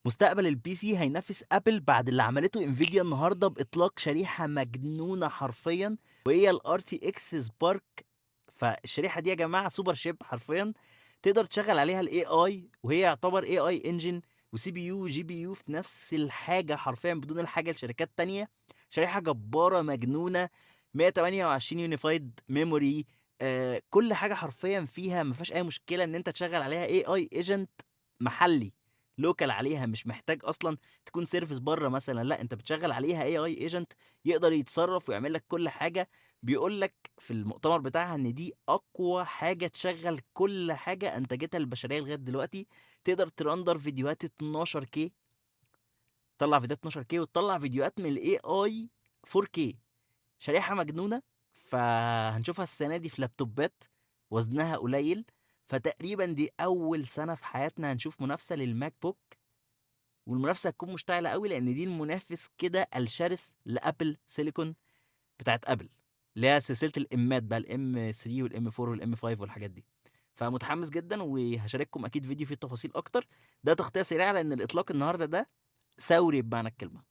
مستقبل البي سي هينافس ابل بعد اللي عملته انفيديا النهارده باطلاق شريحه مجنونه حرفيا، وهي الار تي اكس سبارك. فالشريحه دي يا جماعه سوبر شيب حرفيا، تقدر تشغل عليها الاي اي، وهي يعتبر اي اي انجن وسي بي يو وجي بي يو في نفس الحاجه حرفيا بدون الحاجه لشركات تانية. شريحه جباره مجنونه، 128 يونيفايد ميموري. كل حاجه حرفيا فيها ما فيهاش اي مشكله ان انت تشغل عليها اي اي ايجنت محلي لوكال عليها، مش محتاج اصلا تكون سيرفيس بره مثلا، لا انت بتشغل عليها اي اي ايجنت يقدر يتصرف ويعمل لك كل حاجه. بيقول لك في المؤتمر بتاعها ان دي اقوى حاجه تشغل كل حاجه انتجتها البشريه لغايه دلوقتي. تقدر ترندر فيديوهات 12K، تطلع فيديوهات 12K وتطلع فيديوهات من الاي اي 4K. شريحه مجنونه. فهنشوفها السنه دي في لابتوبات وزنها قليل. فتقريبا دي اول سنه في حياتنا هنشوف منافسه للماك بوك، والمنافسه هتكون مشتعله قوي لان دي المنافس كده الشرس لابل سيليكون بتاعت ابل، اللي هي سلسله الامات بقى، الام 3 والام 4 والام 5 والحاجات دي. فمتحمس جدا وهشارككم اكيد فيديو فيه تفاصيل اكتر. ده تغطيه سريعه لان الاطلاق النهارده ده ثوري بمعنى الكلمه.